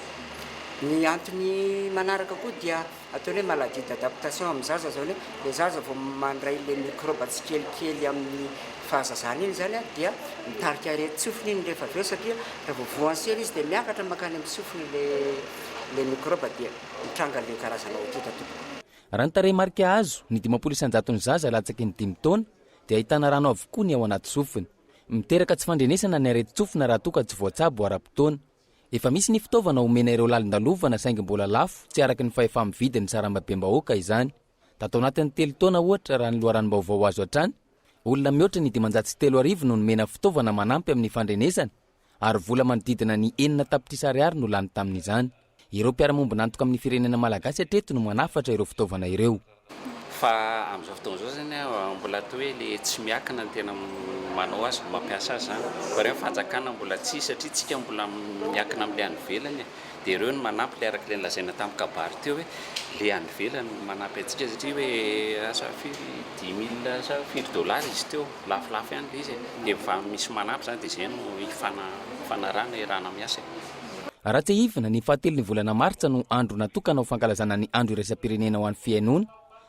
Ny antony manaraka koa dia ataony hoe maladie d'adaptation amin'ny zaza zao, le zaza vao mandray le microbe tsikelikely amin'ny fahazazana iny zany dia mitarika areti-tsofina iny rehefa aveo, satria raha vao voansely izy dia miakatra makany amin'ny sofina le microbe dia mitranga le karazana otita tompoko. Raha ny tarehimarika azo ny 500 ny zaza latsaky ny 5 taona dia ahitana rano avokoa ny ao anaty sofina. Miteraka tsy fandrenesana ny areti-tsofina raha toa ka tsy voatsabo ara-potoana. Efa misy ny fitaovana omena ireo lalin-dalovana saingy mbola lafo tsy araky ny fahefa-mividin'ny sarambabem-bahoaka izany. Tatao anatin'ny 3 taona ohatra raha ny loharanom-baovao azo hatrany, olona mihoatra ny 503 no nomena fitaovana manampy amin'ny fandrenesana ary vola manodidina ny 4 tapitrisa ariary no lany tamin'izany. Ireo mpiara-momby nantoka amin'ny firenena malagasy hatreto no manafatra ireo fitaovana ireo. Fa amin'izao fotoana izao zany mbola toa hoe le tsy miakina ny tena manao azy, mampiasa azy zany. Fa ireo fanjakana mbola tsy, satria tsika mbola miakina amin'ny any ivelany, dia ireo no manampy le araka le nilazaina tamin'ny kabary teo hoe le any ivelany manampy antsika, satria hoe asa $10 000 sa $5 izy teo, lafilafy ihany le izy, dia fa misy manampy zany dia izay no ifanarana irana miasa. Raha tsy hivina ny 7 volana Martsa no andro natokana ho fankalazana ny andro iraisam-pirenena ho an'ny fihainoana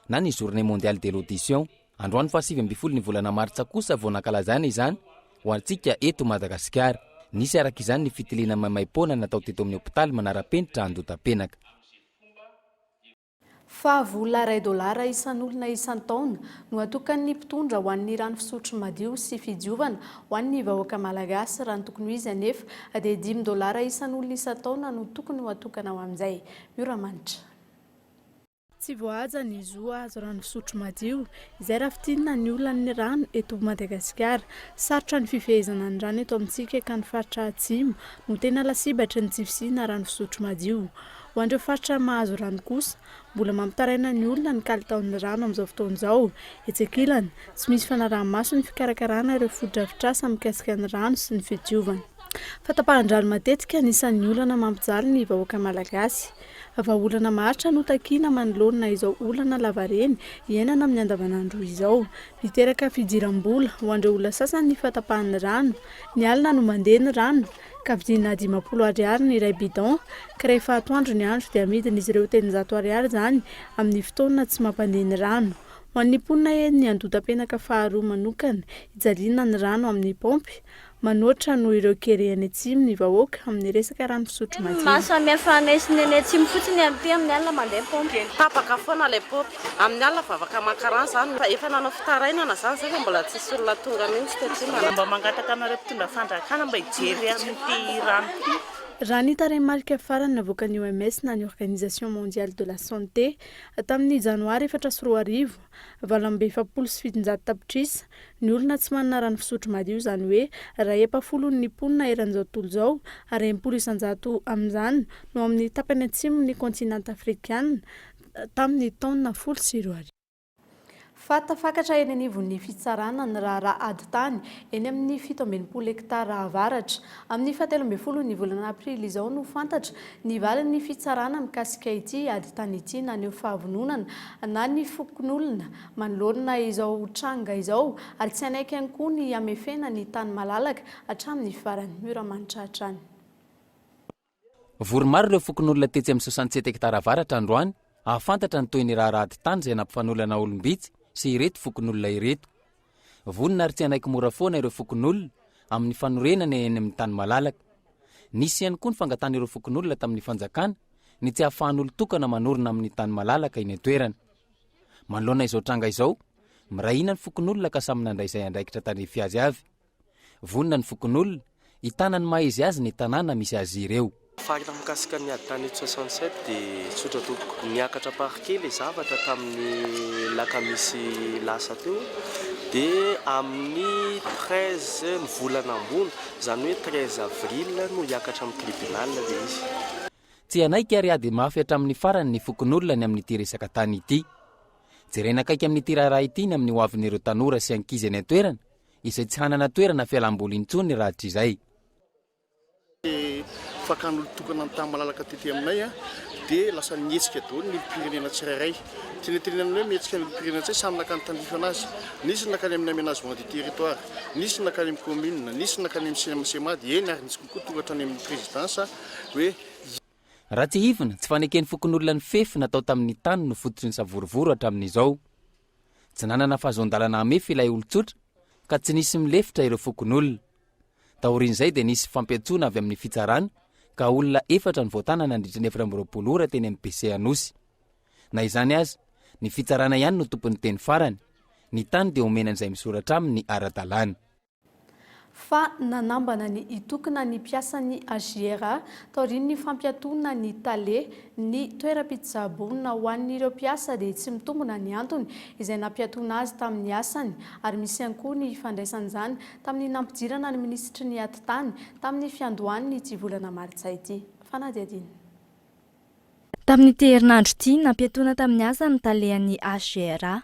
na ny journée mondiale de l'audition. Androany 7 volana Martsa kosa vao nankalazana izany ho antsika eto Madagasikara. Nisy araka izany ny fitiliana maimaim-poana natao teto amin'ny hôpitaly manara-penitra Andotapenaka. Fa vola $2 isan'olona isan-taona no atokan'ny mpitondra ho an'ny rano fisotro madio sy fidiovana ho an'ny vahoaka malagasy raha ny tokony izy anefa dia $10 isan'olona isan-taona no tokony ho atokana ho amin'izay. Mioramanitra. Tsy voahaja ny zoa azo rano fisotro madio izay rafitinina ny olona ny rano eto Madagasikara. Sarotra ny fifehezana ny rano eto amintsika ka ny faritra atsimo no tena lasibatra ny tsy fisiana rano fisotro madio. Ho andreo faritra mahazo rano kosa mbola mampitaraina ny olona ny kalitaon'ny rano amin'izao fotoana izao. Etsekilana tsy misy fanaraha-maso ny fikarakarana ireo foto-drafitrasa mikasika ny rano sy ny fidiovana. Fatapahan-drano matetika anisan'ny olana mampijaly ny vahoaka malagasy. Vahaolana maharitra no takiana manoloana izao olana lavareny iainana amin'ny andavanandro izao. Miteraka fidiram-bola ho andreo olona sasany ny fatapahan'ny rano. Ny alina no mandeha ny rano ka vidina $50 ny iray bidon, ka rehefa atoandro ny andro dia amidin'izy ireo $800 zany amin'ny fotoana tsy mampandeha ny rano. Ho an'ny mponina ny Andotapenaka faharoa manokana hijaliana ny rano amin'ny pompy. Manoatra no ireo kely any atsimo ny vahoaka amin'ny resaka rano fisotro madio. Mahasamihafa anay ny atsimo fotsiny amin'ny amin'ny alina mandeha pompy. Tapaka foana ilay pompy. Amin'ny alina vavaka makaran zany. Efa nanao fitarainana zany saka mbola tsisy olona tonga mihitsy tatsimo. Mba mangataka anareo mpitondra fandrakana mba hijery amin'ity rano ity raha ny tarehimarika farany navoakan'ny OMS na ny Organisation mondiale de la santé tamin'ny janoary 4 tapitrisa ny olona tsy manana rano fisotro madio izany hoe raha 70 ponina eran'izao tontolo izao ary 100 amin'izany no amin'ny tapany atsimon'ny kontinanta afrikana tamin'ny taona 20. Fatafakatra eny anivon'ny fitsarana ny raharaha ady tany eny amin'ny 17 hektara avaratra. Amin'ny 17 ny volana aprily izao no fantatra ny valin'ny fitsarana mikasika ity ady tany ity na ny fahavononana na ny fokon'olona manoloana izao tranga izao ary tsy anaiky ihany koa ny amefena ny tany malalaka hatramin'ny farany mioramanitra hatrany. Vory-maro ireo fokon'olona tetsy amin'ny 67 hektara avaratra androany ahafantatra ny toy ny raharaha ady tany izay nampifanolana olombitsy sy ireto fokon'olona ireto. Vonina ary tsy anaiky mora foana ireo fokon'olona amin'ny fanorenana eny amin'ny tany malalaka. Nisy ihany koa ny fangatana ireo fokon'olona tamin'ny fanjakana ny tsy ahafahan'olo tokana manorina amin'ny tany malalaka eny an-toerana. Manoloana izao tranga izao, mirahina ny fokon'olona ka samy nandray izay andraikitra tandrefy azy avy. Vonina ny fokon'olona, hitana ny maizy azy ny tanàna misy azy ireo. Fahita mikasika ny ady tany 67 dia tsotra tokoa. Niakatra parikely zavatra tamin'ny lakamisy lasa teo dia amin'ny 13 ny volana ambony, izany hoe 13 avril no hiakatra amin'ny tribunal dia izy. Tsy anaiky ary ady mafy hatramin'ny farany ny fokon'olona ny amin'ity resaka tany ity. Jerena akaiky amin'ity raharaha ity ny amin'ny hoavin'ireo tanora sy ankizy any an-toerana izay tsy hanana toerana fialamboly intsony rahatry izay. Fakan'olo tokana ny tany malalaka tety aminay dia lasa nietsika daholo ny olom-pirenena tsirairay. Tsy netenenana hoe mihetsika ny olom-pirenena tsay samy nakany tandrifana azy. Nisy nakany amin'ny aménagement du territoire, nisy nakany amin'ny commune, nisy nakany amin'ny semady eny ary nisy kokoa tonga hatrany amin'ny présidence hoe raha tsy hivina tsy faneken'ny fokon'olona ny fefy natao tamin'ny tany no fototry ny savorovoro hatramin'izao. Tsy nanana fahazondalana hamefy ilay olon-tsotra ka tsy nisy milefitra ireo fokon'olona. Taorian'izay dia nisy fampiantsoana avy amin'ny fitsarana ka olona 4 ny voatana nandritra ny 420 ora teny amin'ny PC Anosy. Na izany azy, ny fitsarana ihany no tompony teny farany. Ny tany dia omenan'izay misoratra amin'ny ara-dalàna. Fa nanambana ny itokana ny piasan'ny AGRA taorian'ny fampiatona ny tale ny toeram-pitsaboana ho an'ireo piasa dia tsy mitombona ny antony izay nampiatona azy tamin'ny asany ary misy ihany koa ny fandraisan'izany tamin'ny nampijirana ny ministry ny ady tany tamin'ny fiandohan'ny ity volana martsa ity. Fanadiadina. Tamin'ity herinandro ity nampiatona tamin'ny asa ny talehan'ny AGRA.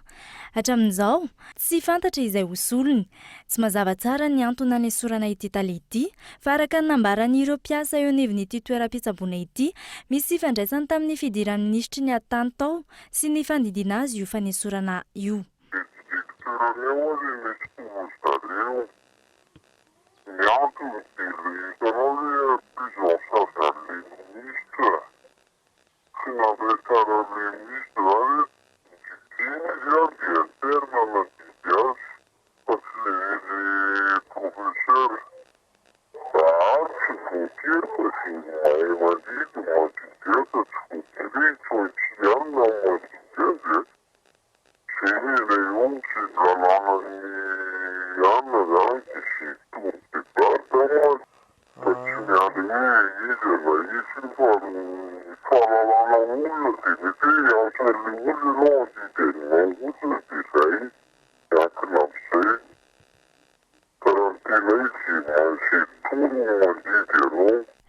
Hatramin'izao tsy fantatra izay hosolony. Tsy mazava tsara ny antony nesorana ity tale ity fa araka ny nambaran'ireo piasa eo anivon'ity toeram-pitsaboana ity misy fandraisany tamin'ny fidiran'ny ministry ny ady tany tao sy ny fandidiana azy io fanesorana io.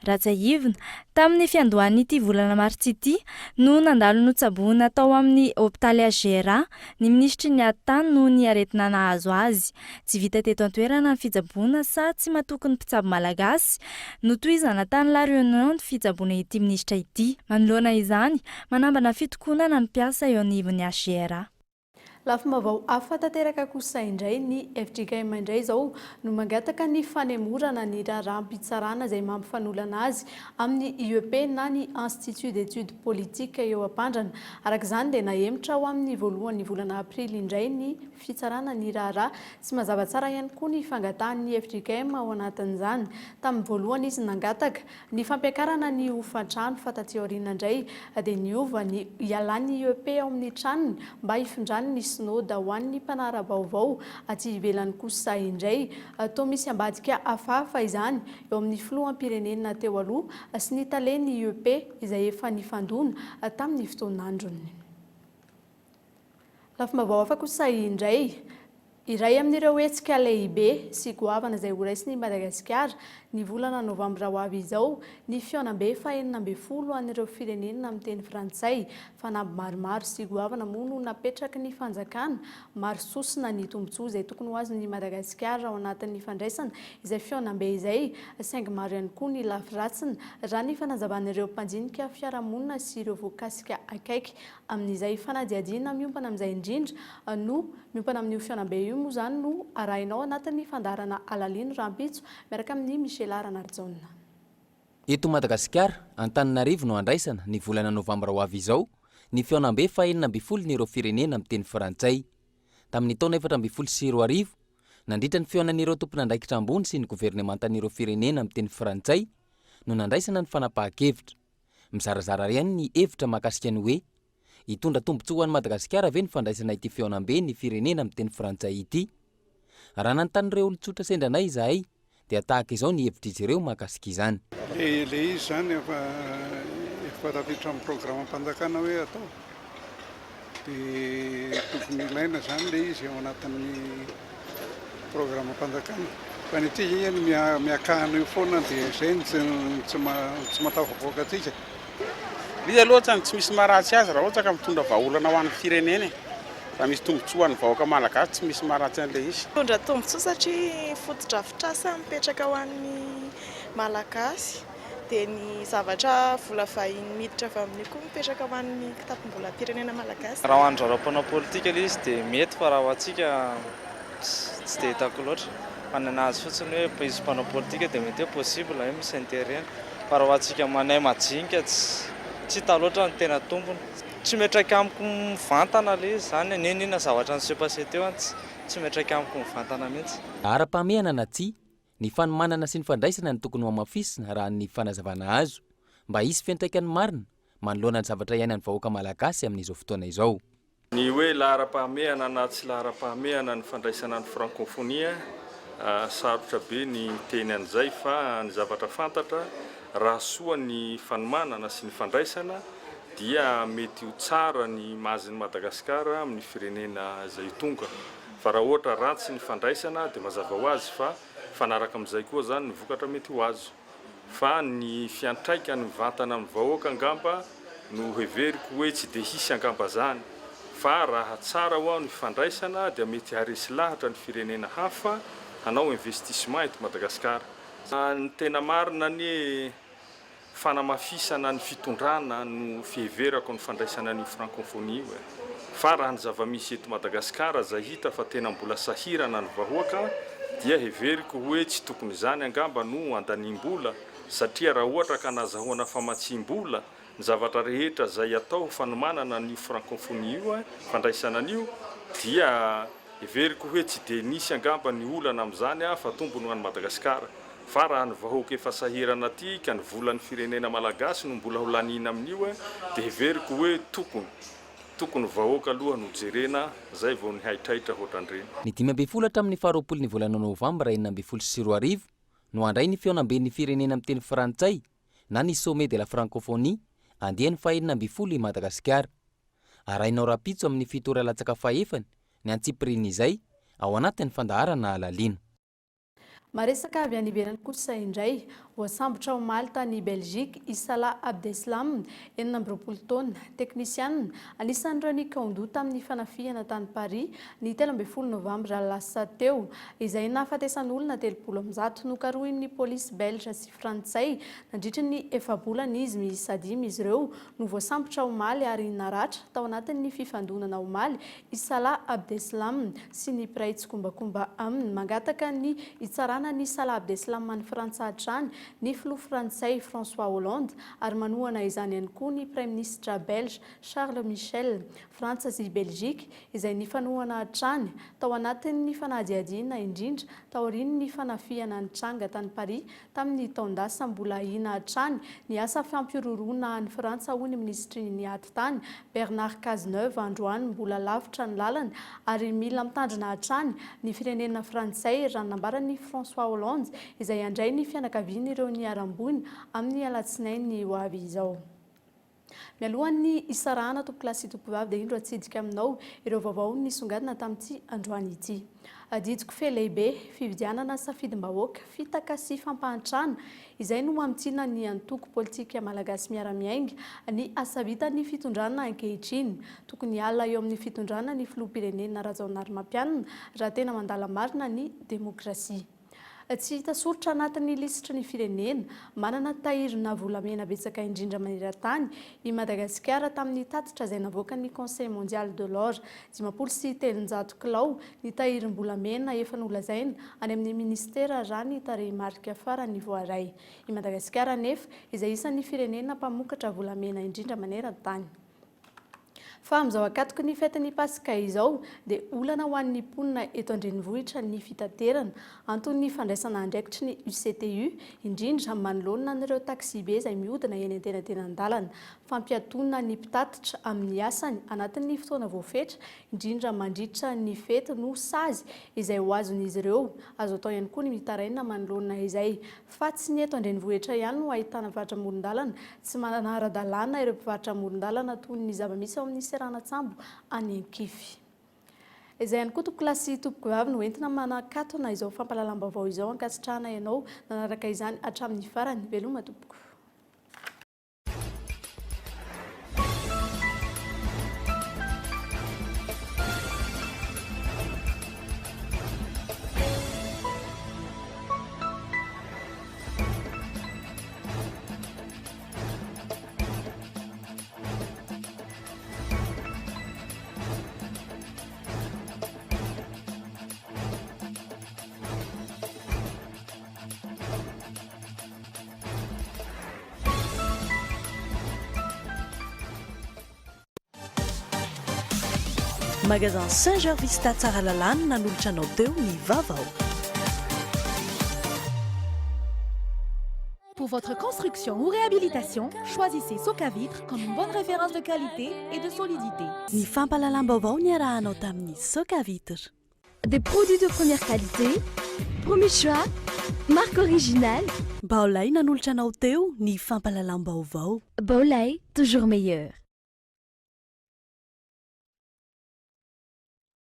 Ratsahivina tamin'ny fiandohan'ity volana martsa ity no nandalo notsaboana tao amin'ny hôpitaly AGRA ny ministry ny ady tany no ny aretina nahazo azy. Tsy vita teto an-toerana ny fitsaboana sa tsy matoky ny mpitsabo malagasy notohizana tany la réunion ny fitsaboana ity ministra ity. Manoloana izany manambana fitokonana ny piasa eo anivon'ny AGRA. Lafim-baovao hafa tanteraka kosa indray ny FJKM indray izao no mangataka ny fanemorana ny raharaha-mpitsarana izay mampifanolana azy amin'ny IEP na ny Institut d'études politiques eo am-pandrana. Araka izany dia nahemitra ao amin'ny voalohan'ny volana aprily indray ny fitsarana ny raharaha. Tsy mazava tsara ihany koa ny fangatahan'ny FJKM ao anatin'izany. Tamin'ny voalohany izy nangataka ny fampiakarana ny hofantrano fa taty aoriana indray dia niova ny ialan'ny IEP ao amin'ny tranony mba hifindran'ny synôda ho an'ny mpanara-baovao aty ivelany kosa indray toa misy ambadika hafahafa izany eo amin'ny filoham-pirenena teo aloha sy ny taleny UEP izay efa nifandona tamin'ny fotoan'androny. Lafim-baovao hafa kosa indray iray amin'ireo hetsika lehibe sy goavana izay horaisiny Madagasikara ny volana novambra ho avy izao ny fionam-be faha 40 an'ireo firenena amin'ny teny frantsay fanamby maromaro sy goavana moa no napetraky ny fanjakana maro sosina ny tombontsoa izay tokony ho azon'ny Madagasikara ao anatin'ny fandraisana izay fionam-be izay saingy maro ihany koa ny lafiratsiny raha ny fanazavan'ireo mpanjinika fiarahamonina sy ireo voakasika akaiky amin'izay fanadiadiana miompana amin'izay indrindra no miompana amin'io fionam-be io moa zany no arahinao anatin'ny fandarana Alalino Rampitso miaraka amin'ny Michel Ranarjaona. Eto Madagasikara, Antananarivo no andraisana ny volana novambra ho avy izao ny fionam-be faha 40 n'ireo firenena amin'ny teny frantsay. Tamin'ny taona 2014 nandritra ny fionan'ireo tompon'andraikitra ambony sy ny governementan'ireo firenena amin'ny teny frantsay no nandraisana ny fanapahan-kevitra. Mizarazara ihany ny hevitra mahakasika ny hoe hitondra tombontsoa ho an'i Madagasikara ve ny fandraisana ity fionam-be ny firenena amin'ny teny frantsay ity. Raha nanontanyireo olon-tsotra sendranay izahay dia tahaka izao ny hevitry izy ireo mahakasika izany. Le izy zany efa tafiditra amin'ny programam-panjakana hoe atao dia tokony ilaina zany le izy ao anatin'ny programam-panjakana. Fa ny ity zany miakahana io foana dia izay tsy matavavoaka atsika. Izy aloha tsy misy maharatsy azy raha ohatra ka mitondra vahaolana ho an'ny firenena. Raha misy tombontsoa ny vahoaka malagasy tsy misy maharatsy an'ilay izy. Mitondra tombontsoa satria fotodrafitrasa mipetraka ho an'ny malagasy dia ny zavatra vola vahiny miditra avy amin'ny koa mipetraka ho an'ny kitapom-bola firenena malagasy. Raha ho andra raha-panao politika ilay izy dia mety fa raha ho antsika tsy dia hitako loatra. Fa ny anazy fotsiny hoe izy mpanao politika dia mety hoe possible hoe misy intérêt. Fa raha ho antsika manay majinika tsy hita loatra ny tena tombony. Tsy metraka amiko mivantana le zany nenina zavatra ny sepase teo tsy metraka amiko mivantana mihitsy. Ara-pahamehana na tsia ny fanomanana sy ny fandraisana ny tokony mamafisina raha ny fanazavana azo mba hisy fiantraikany marina manoloana ny zavatra iainan'ny vahoaka malagasy amin'izao fotoana izao. Ny hoe lahara-pahamehana na tsy lahara-pahamehana ny fandraisana ny francophonie sarotra be ny teny an'izay fa ny zavatra fantatra raha soa ny fanomanana sy ny fandraisana dia mety ho tsara ny mahazin'ny Madagasikara amin'ny firenena izay tonga. Fa raha ohatra ratsy ny fandraisana dia mazava ho azy fa fanaraka amin'izay koa zany ny vokatra mety ho azo. Fa ny fiantraika ny vantana amin'ny vahoaka angamba no heveriko hoe tsy dia hisy angamba zany. Fa raha tsara ho ny fandraisana dia mety haresy lahatra ny firenena hafa hanao investissement eto Madagasikara. Ny tena marina ny fanamafisana ny fitondrana no fiheverako ny fandraisana ny francophonie. Fa raha ny zava-misy eto Madagasikara zay hita fa tena mbola sahirana ny vahoaka dia heveriko hoe tsy tokony izany angamba no andanimbola satria raha ohatra ka nazahoana famatsim-bola ny zavatra rehetra zay atao fanomanana ny francophonie io fandraisana an'io dia heveriko hoe tsy dia nisy angamba ny olana amin'izany fa tombony ho an'i Madagasikara. Fa raha ny vahoaka efa sahirana aty ka ny volan'ny firenena malagasy no mbola ho lanina amin'io dia heveriko hoe tokony vahoaka aloha no jerena zay vao ny haitraitra hoatran'ireny. Ny 12 hatramin'ny 20 ny volana novambra 2014 no andray ny fionam-ben'ny firenena amin'ny teny frantsay na ny sommet de la francophonie andiany faha 12 i Madagasikara. Arahinao rapitso amin'ny fito ora latsaka fahefany ny antsipriany izay ao anatin'ny fandaharana Alalino. Maresaka avy any ivelany kosa indray voasambotra ao Malta ny Belgique Isala Abdeslam 20 taona teknisianina anisan'ireo nikaondo tamin'ny fanafihana tany Paris ny 13 novambra lasa teo izay nahafatesan'olona 30 nokarohin'ny polisy belge sy frantsay nandritra ny efabolana izy miisa 5 izy ireo no voasambotra ao Maly ary naratra tao anatin'ny fifandonana ao Maly Isala Abdeslam sy ny mpiray tsy kombakomba aminy mangataka ny itsarana ny Isala Abdeslam any Frantsa hatrany ny filoha frantsay François Hollande ary manohana izany ihany koa ny prime ministre belge Charles Michel. Frantsa sy Belgique izay nifanohana hatrany tao anatin'ny fanadihadiana indrindra taorian'ny fanafiana ny tranga tany Paris tamin'ny taondasa mbola ina hatrany ny asa fampiroroana ny Frantsa ho ny ministry ny aty tany Bernard Cazeneuve androany mbola lavitra ny lalana ary mila mitandrina hatrany ny firenena frantsay raha nambarany François Hollande izay andray ny fianakaviana ireo niarambony amin'ny alatsinainy ho avy izao. Mialohan'ny isarahana tompo-klasy tompo-vavy dia indro atsidika aminao ireo vaovao nisongadina tamin'ity androany ity. Didiko fe lehibe fividianana safidim-bahoaka fitaka sy fampahantrana izay no mamitsina ny antoko politika malagasy miara-miainga ny asa vitan'ny fitondrana ankehitriny. Tokony alina eo amin'ny fitondrana ny filoham-pirenena Rajaonarimampianina raha tena mandala marina ny demokrasia. Tsy hita soritra anatin'ny lisitra ny firenena manana tahirina volamena betsaka indrindra maneran-tany i Madagasikara tamin'ny tatitra izay navoaka ny Conseil mondial de l'or 530 kilao ny tahirim-bolamena efa nolazaina any amin'ny ministera raha ny tarehimarika farany voaray. I Madagasikara nefa izay isan'ny firenena mpamokatra volamena indrindra maneran-tany. Fa amin'izao akatoky ny fetin'ny Pasika izao dia olana ho an'ny mponina eto an-drenivohitra ny fitaterana antony fandraisana andraikitry ny UCTU indrindra manoloana n'ireo taxi be izay mihodina eny an-tenatenan-dalana fampiatona ny mpitatitra amin'ny asany anatin'ny fotoana voafetra indrindra mandritra ny fety no sazy izay ho azon'izy ireo. Azo atao ihany koa ny mitaraina manoloana izay fa tsy ny eto an-drenivohitra ihany no ahitana mpivarotra amoron-dalana tsy manara-dalàna ireo mpivarotra amoron-dalana toy ny zava-misy ao amin'ny Serana-Tsambo any Ankify. Izay ihany koa tompo-klasy tompo-vavy no entina manakatona izao fampahalalam-baovao izao ankasitrahana ianao nanaraka izany hatramin'ny farany. Veloma tompoko. Magasin Saint-Georges Vista tsara lalàna nanolotra anao teo ny vaovao. Pour votre construction ou réhabilitation, choisissez Socavitre comme une bonne référence de qualité et de solidité. Ny fampahalalam-baovao ny arahanao tamin'ny Socavitre. Des produits de première qualité, premier choix, marque originale. Baolay nanolotra anao teo ny fampahalalam-baovao. Baolay, toujours meilleur.